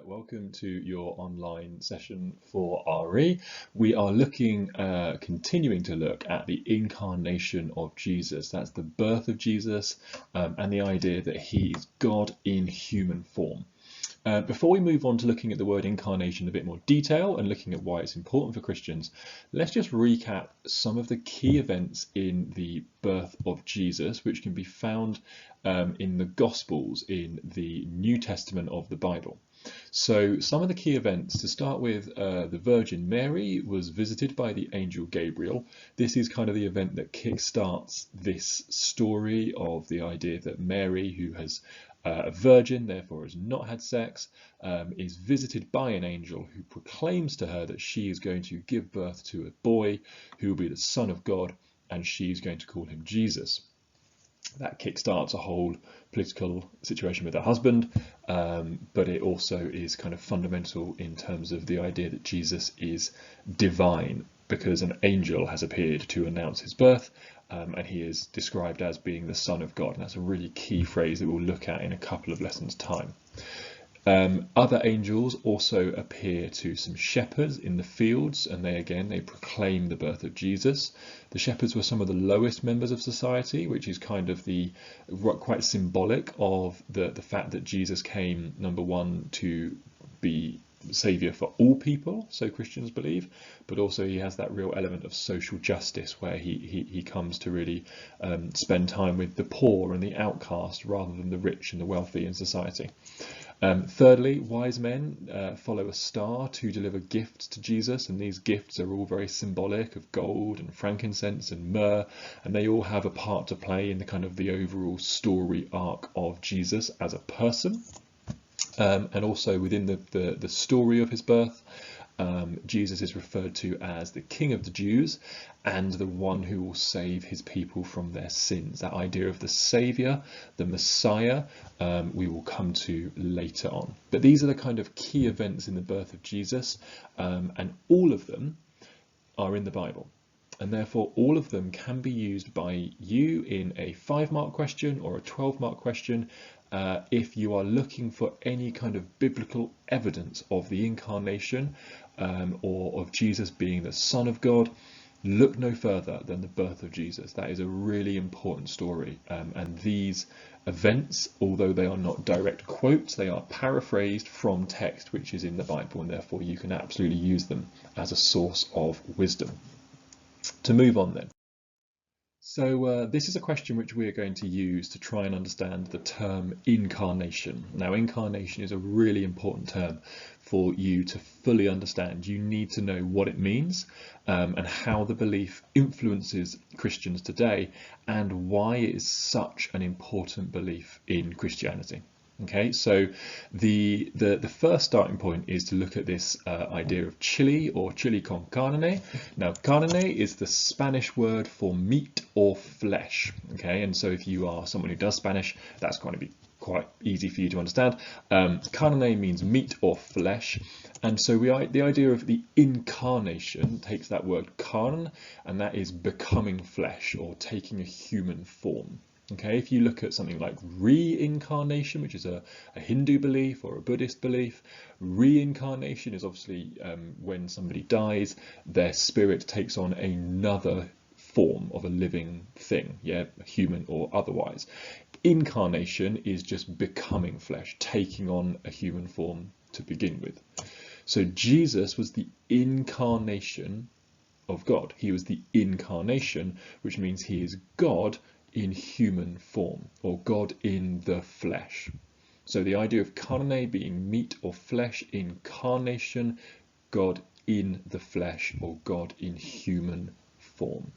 Welcome to your online session for RE. We are continuing to look at the incarnation of Jesus. That's the birth of Jesus and the idea that he is God in human form. Before we move on to looking at the word incarnation in a bit more detail and looking at why it's important for Christians, let's just recap some of the key events in the birth of Jesus, which can be found in the Gospels in the New Testament of the Bible. So some of the key events, to start with, the Virgin Mary was visited by the angel Gabriel. This is kind of the event that kickstarts this story of the idea that Mary, who has a virgin, therefore has not had sex, is visited by an angel who proclaims to her that she is going to give birth to a boy who will be the Son of God, and she's going to call him Jesus. That kickstarts a whole political situation with her husband, but it also is kind of fundamental in terms of the idea that Jesus is divine, because an angel has appeared to announce his birth, and he is described as being the Son of God. And that's a really key phrase that we'll look at in a couple of lessons' time. Other angels also appear to some shepherds in the fields, and they proclaim the birth of Jesus. The shepherds were some of the lowest members of society, which is kind of quite symbolic of the fact that Jesus came, number one, to be saviour for all people, so Christians believe, but also he has that real element of social justice where he comes to really spend time with the poor and the outcast rather than the rich and the wealthy in society. Thirdly, wise men follow a star to deliver gifts to Jesus, and these gifts are all very symbolic of gold and frankincense and myrrh, and they all have a part to play in the kind of the overall story arc of Jesus as a person. And also within the story of his birth, Jesus is referred to as the King of the Jews and the one who will save his people from their sins. That idea of the Saviour, the Messiah, we will come to later on. But these are the kind of key events in the birth of Jesus, and all of them are in the Bible. And therefore all of them can be used by you in a 5-mark question or a 12-mark question if you are looking for any kind of biblical evidence of the incarnation or of Jesus being the Son of God. Look no further than the birth of Jesus. That is a really important story, and these events, although they are not direct quotes, they are paraphrased from text which is in the Bible, and therefore you can absolutely use them as a source of wisdom. To move on then. So this is a question which we are going to use to try and understand the term incarnation. Now, incarnation is a really important term for you to fully understand. You need to know what it means and how the belief influences Christians today and why it is such an important belief in Christianity. Okay, so the first starting point is to look at this idea of chili or chili con carne. Now, carne is the Spanish word for meat or flesh. Okay, and so if you are someone who does Spanish, that's going to be quite easy for you to understand. Carne means meat or flesh, and so the idea of the incarnation takes that word carne, and that is becoming flesh or taking a human form. Okay, if you look at something like reincarnation, which is a Hindu belief or a Buddhist belief, reincarnation is obviously when somebody dies, their spirit takes on another form of a living thing, yeah, human or otherwise. Incarnation is just becoming flesh, taking on a human form to begin with. So Jesus was the incarnation of God. He was the incarnation, which means he is God in human form, or God in the flesh. So the idea of carne being meat or flesh, incarnation, God in the flesh, or God in human form.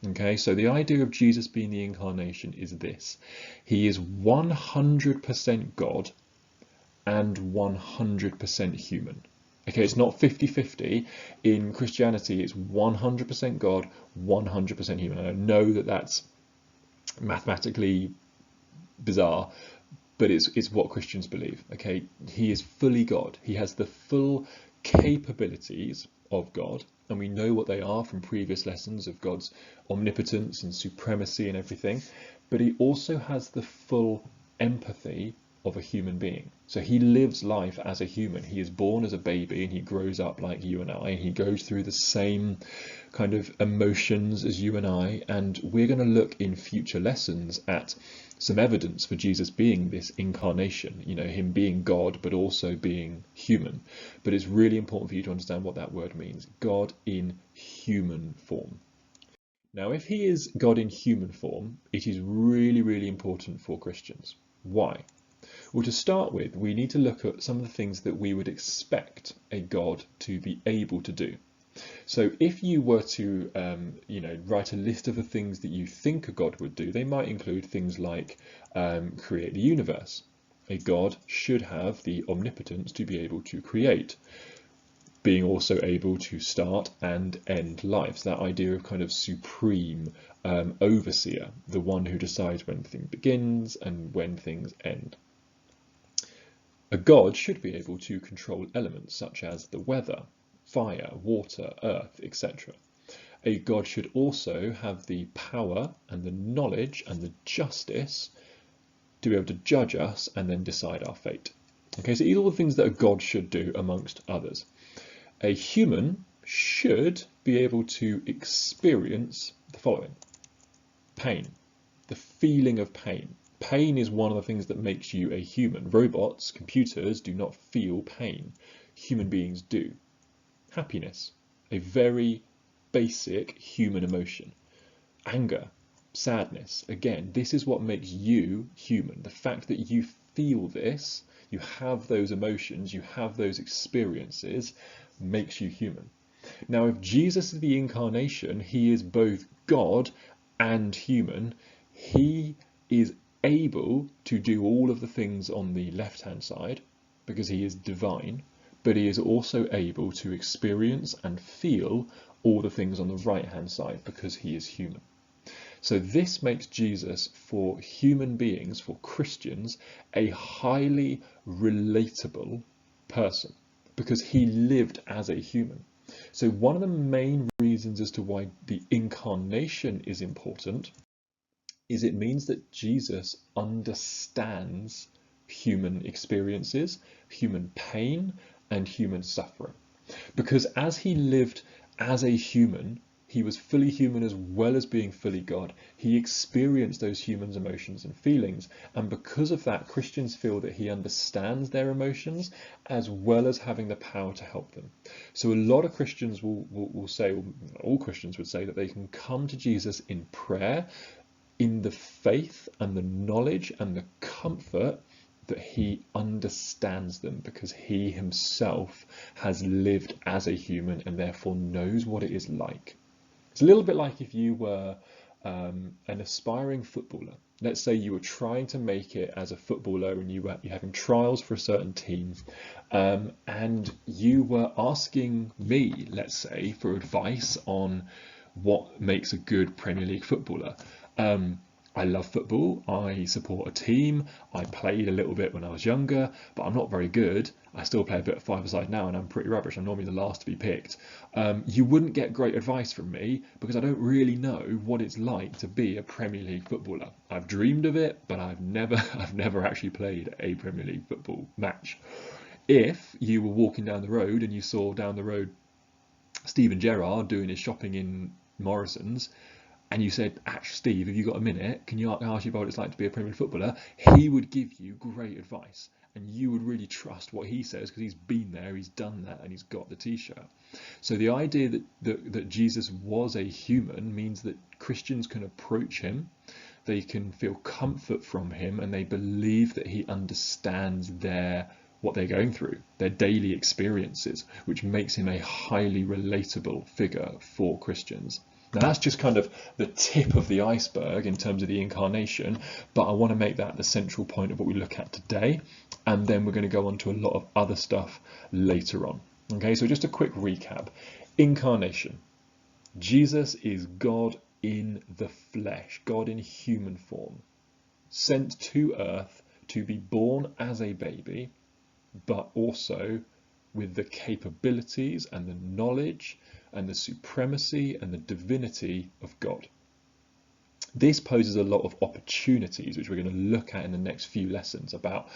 Okay, so the idea of Jesus being the incarnation is this: he is 100% God and 100% human. Okay, it's not 50-50. In Christianity, it's 100% God, 100% human. And I know that that's mathematically bizarre, but it's what Christians believe. Okay, he is fully God. He has the full capabilities of God, and we know what they are from previous lessons of God's omnipotence and supremacy and everything, but he also has the full empathy of a human being. So he lives life as a human. He is born as a baby and he grows up like you and I. He goes through the same kind of emotions as you and I. And we're going to look in future lessons at some evidence for Jesus being this incarnation, you know, him being God, but also being human. But it's really important for you to understand what that word means. God in human form. Now, if he is God in human form, it is really, really important for Christians. Why? Well, to start with, we need to look at some of the things that we would expect a God to be able to do. So if you were to, write a list of the things that you think a God would do, they might include things like create the universe. A God should have the omnipotence to be able to create, being also able to start and end life. So that idea of kind of supreme overseer, the one who decides when things begins and when things end. A god should be able to control elements such as the weather, fire, water, earth, etc. A god should also have the power and the knowledge and the justice to be able to judge us and then decide our fate. Okay, so these are all the things that a god should do, amongst others. A human should be able to experience the following: pain, the feeling of pain. Pain is one of the things that makes you a human. Robots, computers do not feel pain. Human beings do. Happiness, a very basic human emotion. Anger, sadness, again, this is what makes you human. The fact that you feel this, you have those emotions, you have those experiences, makes you human. Now, if Jesus is the incarnation, he is both God and human. He is able to do all of the things on the left-hand side because he is divine, but he is also able to experience and feel all the things on the right-hand side because he is human. So this makes Jesus, for human beings, for Christians, a highly relatable person because he lived as a human. So one of the main reasons as to why the incarnation is important is it means that Jesus understands human experiences, human pain, and human suffering. Because as he lived as a human, he was fully human as well as being fully God. He experienced those human emotions and feelings. And because of that, Christians feel that he understands their emotions as well as having the power to help them. So a lot of Christians will say, or all Christians would say, that they can come to Jesus in prayer, in the faith and the knowledge and the comfort that he understands them because he himself has lived as a human and therefore knows what it is like. It's a little bit like if you were an aspiring footballer. Let's say you were trying to make it as a footballer and you're having trials for a certain team, and you were asking me, let's say, for advice on what makes a good Premier League footballer. I love football, I support a team, I played a little bit when I was younger, but I'm not very good. I still play a bit of five-a-side now and I'm pretty rubbish. I'm normally the last to be picked. You wouldn't get great advice from me because I don't really know what it's like to be a Premier League footballer. I've dreamed of it, but I've never actually played a Premier League football match. If you were walking down the road and you saw down the road Steven Gerrard doing his shopping in Morrison's, and you said, "Actually, Steve, have you got a minute? Can you ask you what it's like to be a Premier League footballer?" He would give you great advice, and you would really trust what he says because he's been there, he's done that, and he's got the T-shirt. So the idea that Jesus was a human means that Christians can approach him, they can feel comfort from him, and they believe that he understands what they're going through, their daily experiences, which makes him a highly relatable figure for Christians. Now that's just kind of the tip of the iceberg in terms of the incarnation, but I want to make that the central point of what we look at today, and then we're going to go on to a lot of other stuff later on. Okay, so just a quick recap. Incarnation. Jesus is God in the flesh, God in human form, sent to earth to be born as a baby, but also with the capabilities and the knowledge and the supremacy and the divinity of God. This poses a lot of opportunities, which we're going to look at in the next few lessons, about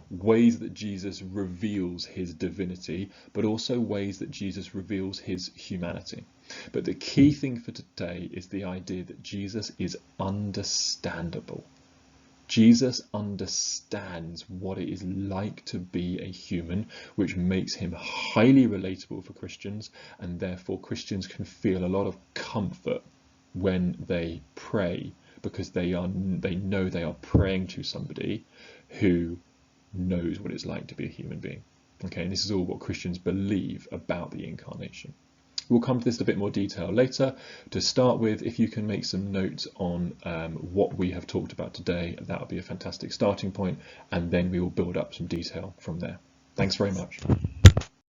ways that Jesus reveals his divinity, but also ways that Jesus reveals his humanity. But the key thing for today is the idea that Jesus is understandable. Jesus understands what it is like to be a human, which makes him highly relatable for Christians, and therefore Christians can feel a lot of comfort when they pray, because they know they are praying to somebody who knows what it's like to be a human being. Okay, and this is all what Christians believe about the incarnation. We'll come to this in a bit more detail later. To start with, if you can make some notes on what we have talked about today, that would be a fantastic starting point, and then we will build up some detail from there. Thanks very much.